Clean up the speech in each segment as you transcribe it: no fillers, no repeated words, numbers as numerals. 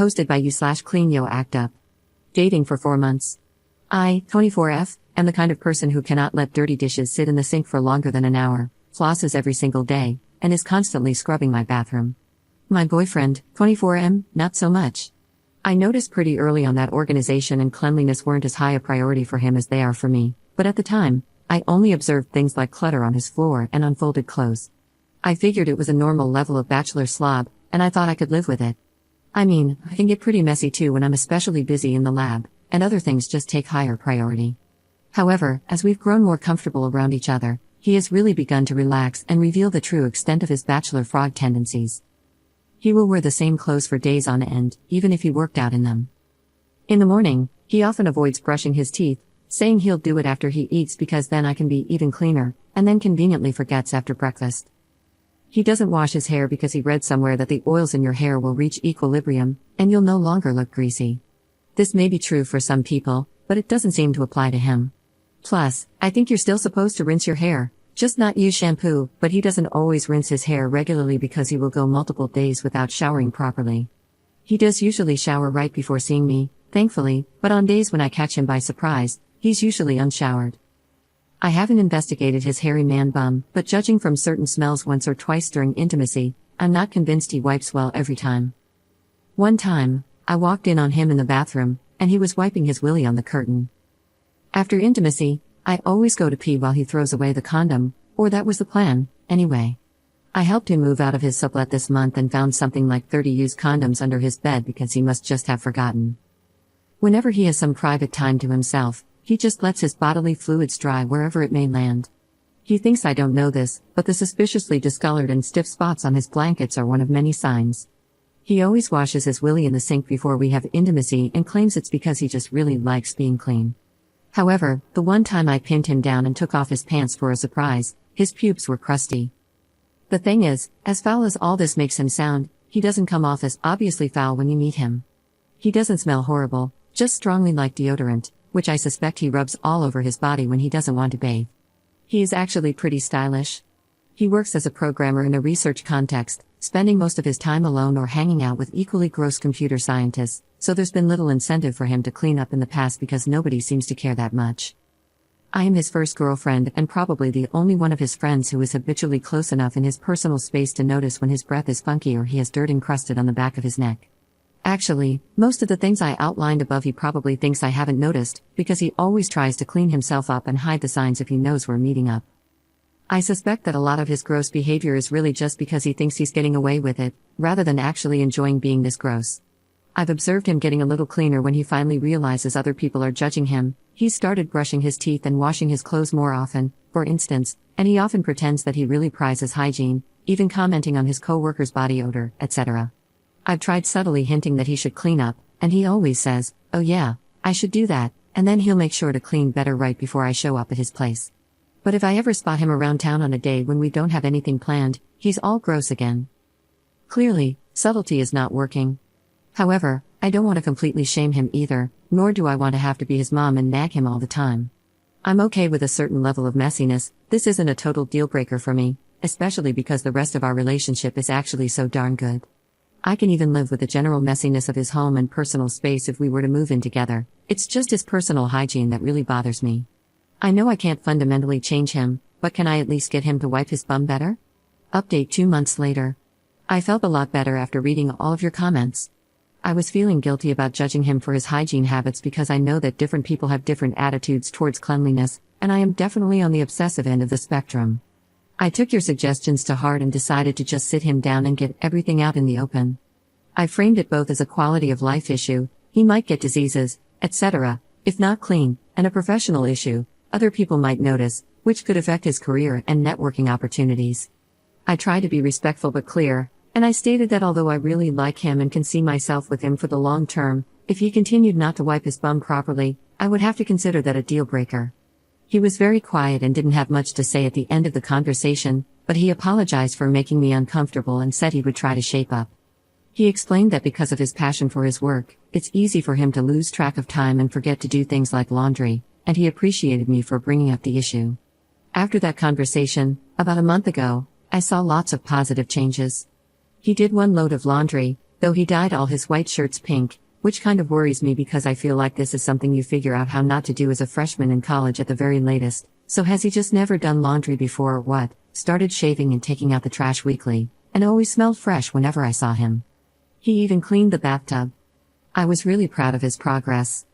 Hosted by you/clean yo act up. Dating for 4 months. I, 24F, am the kind of person who cannot let dirty dishes sit in the sink for longer than an hour, flosses every single day, and is constantly scrubbing my bathroom. My boyfriend, 24M, not so much. I noticed pretty early on that organization and cleanliness weren't as high a priority for him as they are for me, but at the time, I only observed things like clutter on his floor and unfolded clothes. I figured it was a normal level of bachelor slob, and I thought I could live with it. I mean, I can get pretty messy too when I'm especially busy in the lab, and other things just take higher priority. However, as we've grown more comfortable around each other, he has really begun to relax and reveal the true extent of his bachelor frog tendencies. He will wear the same clothes for days on end, even if he worked out in them. In the morning, he often avoids brushing his teeth, saying he'll do it after he eats because then I can be even cleaner, and then conveniently forgets after breakfast. He doesn't wash his hair because he read somewhere that the oils in your hair will reach equilibrium, and you'll no longer look greasy. This may be true for some people, but it doesn't seem to apply to him. Plus, I think you're still supposed to rinse your hair, just not use shampoo, but he doesn't always rinse his hair regularly because he will go multiple days without showering properly. He does usually shower right before seeing me, thankfully, but on days when I catch him by surprise, he's usually unshowered. I haven't investigated his hairy man bum, but judging from certain smells once or twice during intimacy, I'm not convinced he wipes well every time. One time, I walked in on him in the bathroom, and he was wiping his willy on the curtain. After intimacy, I always go to pee while he throws away the condom, or that was the plan, anyway. I helped him move out of his sublet this month and found something like 30 used condoms under his bed because he must just have forgotten. Whenever he has some private time to himself, he just lets his bodily fluids dry wherever it may land. He thinks I don't know this, but the suspiciously discolored and stiff spots on his blankets are one of many signs. He always washes his willy in the sink before we have intimacy and claims it's because he just really likes being clean. However, the one time I pinned him down and took off his pants for a surprise, his pubes were crusty. The thing is, as foul as all this makes him sound, he doesn't come off as obviously foul when you meet him. He doesn't smell horrible, just strongly like deodorant, which I suspect he rubs all over his body when he doesn't want to bathe. He is actually pretty stylish. He works as a programmer in a research context, spending most of his time alone or hanging out with equally gross computer scientists, so there's been little incentive for him to clean up in the past because nobody seems to care that much. I am his first girlfriend and probably the only one of his friends who is habitually close enough in his personal space to notice when his breath is funky or he has dirt encrusted on the back of his neck. Actually, most of the things I outlined above he probably thinks I haven't noticed, because he always tries to clean himself up and hide the signs if he knows we're meeting up. I suspect that a lot of his gross behavior is really just because he thinks he's getting away with it, rather than actually enjoying being this gross. I've observed him getting a little cleaner when he finally realizes other people are judging him. He's started brushing his teeth and washing his clothes more often, for instance, and he often pretends that he really prizes hygiene, even commenting on his coworkers' body odor, etc. I've tried subtly hinting that he should clean up, and he always says, "Oh yeah, I should do that," and then he'll make sure to clean better right before I show up at his place. But if I ever spot him around town on a day when we don't have anything planned, he's all gross again. Clearly, subtlety is not working. However, I don't want to completely shame him either, nor do I want to have to be his mom and nag him all the time. I'm okay with a certain level of messiness. This isn't a total deal breaker for me, especially because the rest of our relationship is actually so darn good. I can even live with the general messiness of his home and personal space if we were to move in together. It's just his personal hygiene that really bothers me. I know I can't fundamentally change him, but can I at least get him to wipe his bum better? Update 2 months later. I felt a lot better after reading all of your comments. I was feeling guilty about judging him for his hygiene habits because I know that different people have different attitudes towards cleanliness, and I am definitely on the obsessive end of the spectrum. I took your suggestions to heart and decided to just sit him down and get everything out in the open. I framed it both as a quality of life issue, he might get diseases, etc., if not clean, and a professional issue, other people might notice, which could affect his career and networking opportunities. I tried to be respectful but clear, and I stated that although I really like him and can see myself with him for the long term, if he continued not to wipe his bum properly, I would have to consider that a deal breaker. He was very quiet and didn't have much to say at the end of the conversation, but he apologized for making me uncomfortable and said he would try to shape up. He explained that because of his passion for his work, it's easy for him to lose track of time and forget to do things like laundry, and he appreciated me for bringing up the issue. After that conversation, about a month ago, I saw lots of positive changes. He did 1 load of laundry, Though he dyed all his white shirts pink, which kind of worries me because I feel like this is something you figure out how not to do as a freshman in college at the very latest. So has he just never done laundry before or what? Started shaving and taking out the trash weekly, and always smelled fresh whenever I saw him. He even cleaned the bathtub. I was really proud of his progress.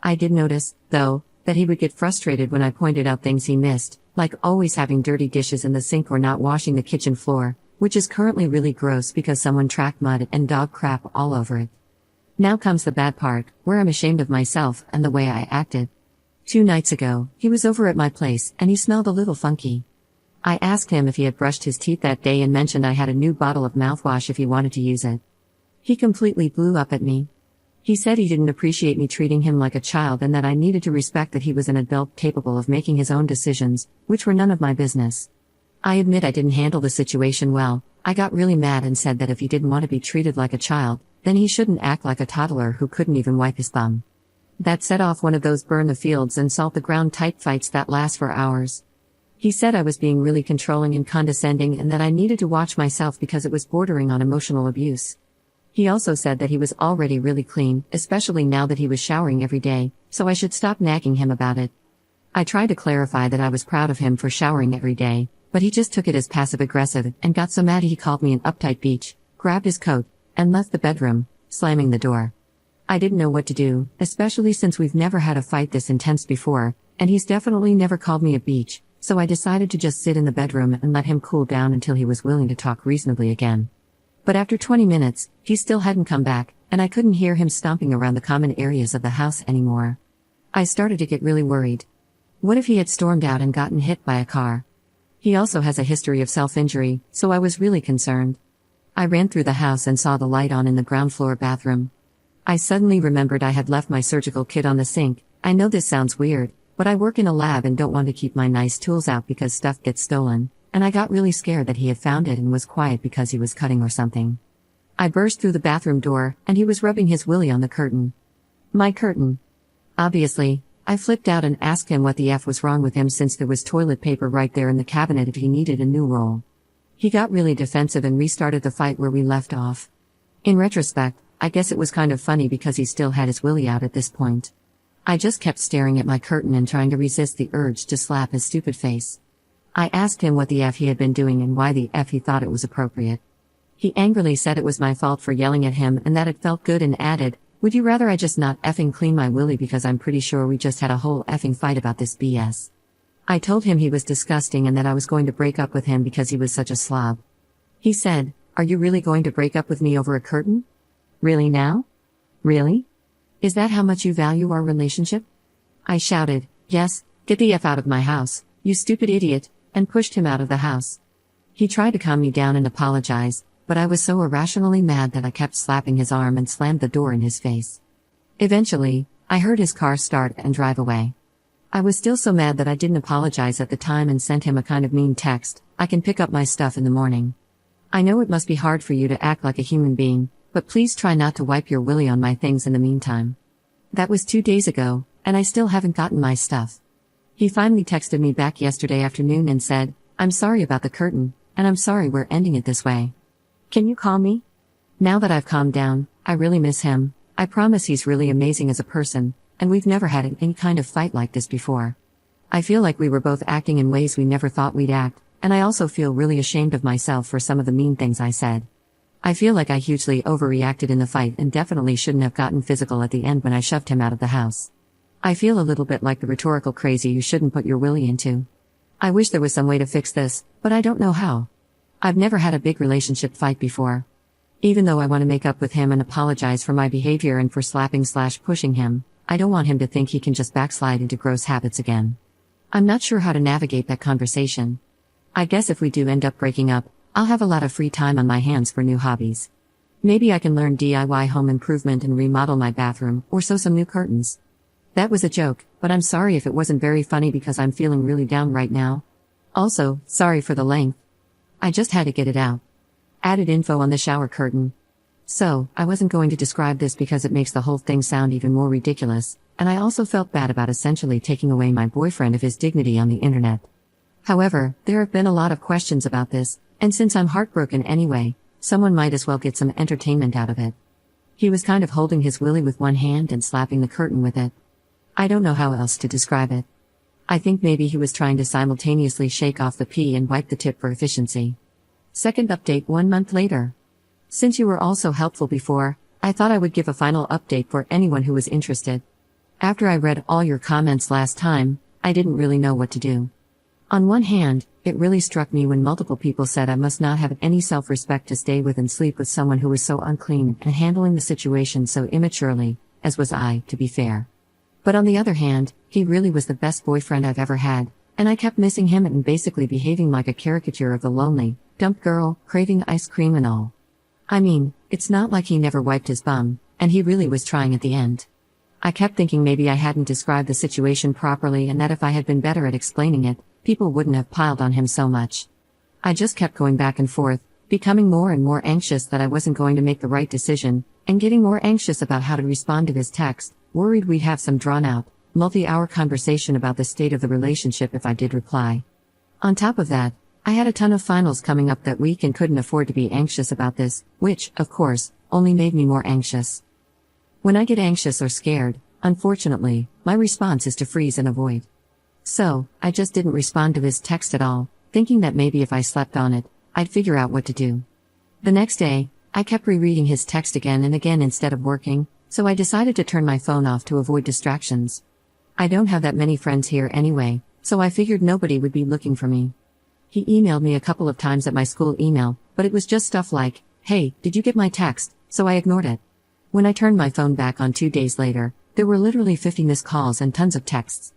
I did notice, though, that he would get frustrated when I pointed out things he missed, like always having dirty dishes in the sink or not washing the kitchen floor, which is currently really gross because someone tracked mud and dog crap all over it. Now comes the bad part, where I'm ashamed of myself and the way I acted. 2 nights ago, he was over at my place and he smelled a little funky. I asked him if he had brushed his teeth that day and mentioned I had a new bottle of mouthwash if he wanted to use it. He completely blew up at me. He said he didn't appreciate me treating him like a child and that I needed to respect that he was an adult capable of making his own decisions, which were none of my business. I admit I didn't handle the situation well. I got really mad and said that if he didn't want to be treated like a child, then he shouldn't act like a toddler who couldn't even wipe his bum. That set off one of those burn the fields and salt the ground type fights that last for hours. He said I was being really controlling and condescending and that I needed to watch myself because it was bordering on emotional abuse. He also said that he was already really clean, especially now that he was showering every day, so I should stop nagging him about it. I tried to clarify that I was proud of him for showering every day, but he just took it as passive-aggressive and got so mad he called me an uptight beach, grabbed his coat, and left the bedroom, slamming the door. I didn't know what to do, especially since we've never had a fight this intense before, and he's definitely never called me a beach, so I decided to just sit in the bedroom and let him cool down until he was willing to talk reasonably again. But after 20 minutes, he still hadn't come back, and I couldn't hear him stomping around the common areas of the house anymore. I started to get really worried. What if he had stormed out and gotten hit by a car? He also has a history of self-injury, so I was really concerned. I ran through the house and saw the light on in the ground floor bathroom. I suddenly remembered I had left my surgical kit on the sink. I know this sounds weird, but I work in a lab and don't want to keep my nice tools out because stuff gets stolen, and I got really scared that he had found it and was quiet because he was cutting or something. I burst through the bathroom door, and he was rubbing his willy on the curtain. My curtain. Obviously, I flipped out and asked him what the F was wrong with him since there was toilet paper right there in the cabinet if he needed a new roll. He got really defensive and restarted the fight where we left off. In retrospect, I guess it was kind of funny because he still had his willy out at this point. I just kept staring at my curtain and trying to resist the urge to slap his stupid face. I asked him what the F he had been doing and why the F he thought it was appropriate. He angrily said it was my fault for yelling at him and that it felt good and added, "Would you rather I just not effing clean my willy because I'm pretty sure we just had a whole effing fight about this BS." I told him he was disgusting and that I was going to break up with him because he was such a slob. He said, "Are you really going to break up with me over a curtain? Really now? Really? Is that how much you value our relationship?" I shouted, "Yes, get the F out of my house, you stupid idiot," and pushed him out of the house. He tried to calm me down and apologize, but I was so irrationally mad that I kept slapping his arm and slammed the door in his face. Eventually, I heard his car start and drive away. I was still so mad that I didn't apologize at the time and sent him a kind of mean text, "I can pick up my stuff in the morning. I know it must be hard for you to act like a human being, but please try not to wipe your willy on my things in the meantime." That was 2 days ago, and I still haven't gotten my stuff. He finally texted me back yesterday afternoon and said, "I'm sorry about the curtain, and I'm sorry we're ending it this way. Can you call me?" Now that I've calmed down, I really miss him. I promise he's really amazing as a person, and we've never had any kind of fight like this before. I feel like we were both acting in ways we never thought we'd act, and I also feel really ashamed of myself for some of the mean things I said. I feel like I hugely overreacted in the fight and definitely shouldn't have gotten physical at the end when I shoved him out of the house. I feel a little bit like the rhetorical crazy you shouldn't put your willy into. I wish there was some way to fix this, but I don't know how. I've never had a big relationship fight before. Even though I want to make up with him and apologize for my behavior and for slapping/pushing him, I don't want him to think he can just backslide into gross habits again. I'm not sure how to navigate that conversation. I guess if we do end up breaking up, I'll have a lot of free time on my hands for new hobbies. Maybe I can learn DIY home improvement and remodel my bathroom, or sew some new curtains. That was a joke, but I'm sorry if it wasn't very funny because I'm feeling really down right now. Also, sorry for the length. I just had to get it out. Added info on the shower curtain. So, I wasn't going to describe this because it makes the whole thing sound even more ridiculous, and I also felt bad about essentially taking away my boyfriend of his dignity on the internet. However, there have been a lot of questions about this, and since I'm heartbroken anyway, someone might as well get some entertainment out of it. He was kind of holding his willy with one hand and slapping the curtain with it. I don't know how else to describe it. I think maybe he was trying to simultaneously shake off the pee and wipe the tip for efficiency. Second update 1 month later. Since you were all so helpful before, I thought I would give a final update for anyone who was interested. After I read all your comments last time, I didn't really know what to do. On one hand, it really struck me when multiple people said I must not have any self-respect to stay with and sleep with someone who was so unclean and handling the situation so immaturely, as was I, to be fair. But on the other hand, he really was the best boyfriend I've ever had, and I kept missing him and basically behaving like a caricature of the lonely, dumped girl, craving ice cream and all. I mean, it's not like he never wiped his bum, and he really was trying at the end. I kept thinking maybe I hadn't described the situation properly and that if I had been better at explaining it, people wouldn't have piled on him so much. I just kept going back and forth, becoming more and more anxious that I wasn't going to make the right decision, and getting more anxious about how to respond to his text, worried we'd have some drawn-out, multi-hour conversation about the state of the relationship if I did reply. On top of that, I had a ton of finals coming up that week and couldn't afford to be anxious about this, which, of course, only made me more anxious. When I get anxious or scared, unfortunately, my response is to freeze and avoid. So, I just didn't respond to his text at all, thinking that maybe if I slept on it, I'd figure out what to do. The next day, I kept rereading his text again and again instead of working, so I decided to turn my phone off to avoid distractions. I don't have that many friends here anyway, so I figured nobody would be looking for me. He emailed me a couple of times at my school email, but it was just stuff like, "Hey, did you get my text?" So I ignored it. When I turned my phone back on 2 days later, there were literally 50 missed calls and tons of texts.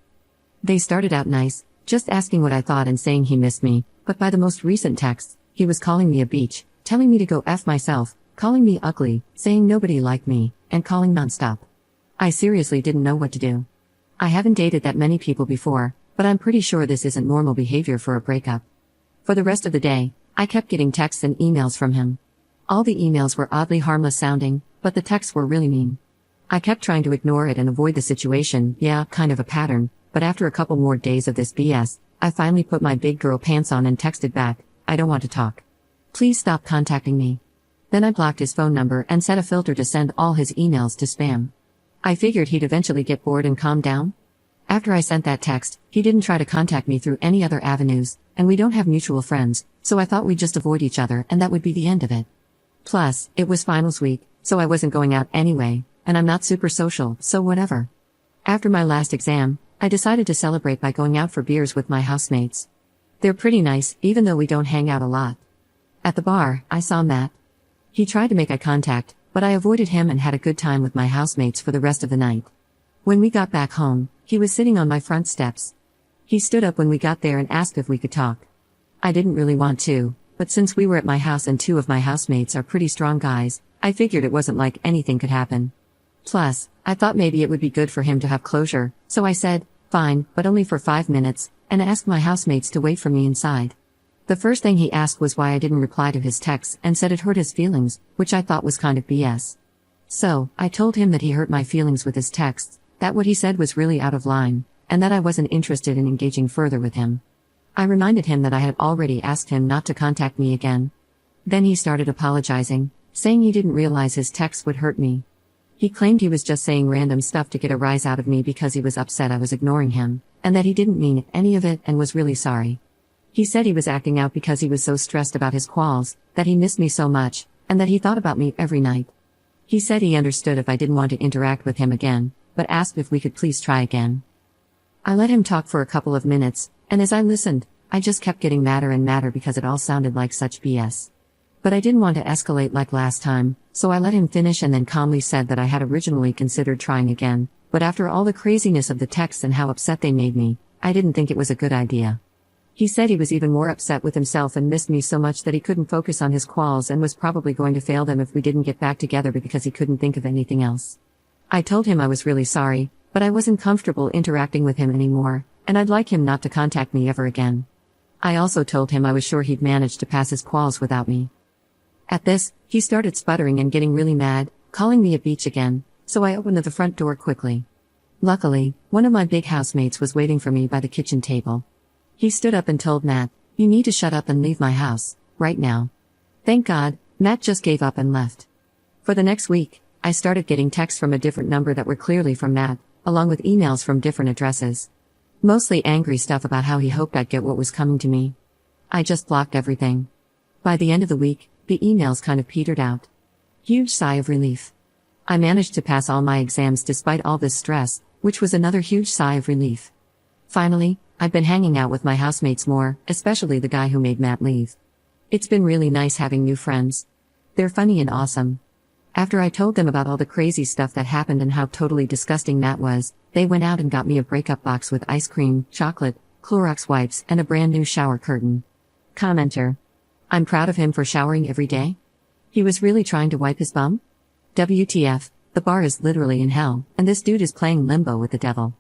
They started out nice, just asking what I thought and saying he missed me, but by the most recent texts, he was calling me a beach, telling me to go F myself, calling me ugly, saying nobody liked me, and calling nonstop. I seriously didn't know what to do. I haven't dated that many people before, but I'm pretty sure this isn't normal behavior for a breakup. For the rest of the day, I kept getting texts and emails from him. All the emails were oddly harmless sounding, but the texts were really mean. I kept trying to ignore it and avoid the situation, yeah, kind of a pattern, but after a couple more days of this BS, I finally put my big girl pants on and texted back, "I don't want to talk. Please stop contacting me." Then I blocked his phone number and set a filter to send all his emails to spam. I figured he'd eventually get bored and calm down. After I sent that text, he didn't try to contact me through any other avenues, and we don't have mutual friends, so I thought we'd just avoid each other and that would be the end of it. Plus, it was finals week, so I wasn't going out anyway, and I'm not super social, so whatever. After my last exam, I decided to celebrate by going out for beers with my housemates. They're pretty nice, even though we don't hang out a lot. At the bar, I saw Matt. He tried to make eye contact, but I avoided him and had a good time with my housemates for the rest of the night. When we got back home, he was sitting on my front steps. He stood up when we got there and asked if we could talk. I didn't really want to, but since we were at my house and 2 of my housemates are pretty strong guys, I figured it wasn't like anything could happen. Plus, I thought maybe it would be good for him to have closure, so I said, "Fine, but only for 5 minutes, and asked my housemates to wait for me inside. The first thing he asked was why I didn't reply to his texts and said it hurt his feelings, which I thought was kind of BS. So, I told him that he hurt my feelings with his texts, that what he said was really out of line, and that I wasn't interested in engaging further with him. I reminded him that I had already asked him not to contact me again. Then he started apologizing, saying he didn't realize his texts would hurt me. He claimed he was just saying random stuff to get a rise out of me because he was upset I was ignoring him, and that he didn't mean any of it and was really sorry. He said he was acting out because he was so stressed about his quals, that he missed me so much, and that he thought about me every night. He said he understood if I didn't want to interact with him again, but asked if we could please try again. I let him talk for a couple of minutes, and as I listened, I just kept getting madder and madder because it all sounded like such BS. But I didn't want to escalate like last time, so I let him finish and then calmly said that I had originally considered trying again, but after all the craziness of the texts and how upset they made me, I didn't think it was a good idea. He said he was even more upset with himself and missed me so much that he couldn't focus on his quals and was probably going to fail them if we didn't get back together because he couldn't think of anything else. I told him I was really sorry, but I wasn't comfortable interacting with him anymore, and I'd like him not to contact me ever again. I also told him I was sure he'd manage to pass his quals without me. At this, he started sputtering and getting really mad, calling me a beach again, so I opened the front door quickly. Luckily, one of my big housemates was waiting for me by the kitchen table. He stood up and told Matt, "You need to shut up and leave my house, right now." Thank God, Matt just gave up and left. For the next week, I started getting texts from a different number that were clearly from Matt, along with emails from different addresses. Mostly angry stuff about how he hoped I'd get what was coming to me. I just blocked everything. By the end of the week, the emails kind of petered out. Huge sigh of relief. I managed to pass all my exams despite all this stress, which was another huge sigh of relief. Finally, I've been hanging out with my housemates more, especially the guy who made Matt leave. It's been really nice having new friends. They're funny and awesome. After I told them about all the crazy stuff that happened and how totally disgusting Matt was, they went out and got me a breakup box with ice cream, chocolate, Clorox wipes, and a brand new shower curtain. Commenter. I'm proud of him for showering every day. He was really trying to wipe his bum? WTF, the bar is literally in hell, and this dude is playing limbo with the devil.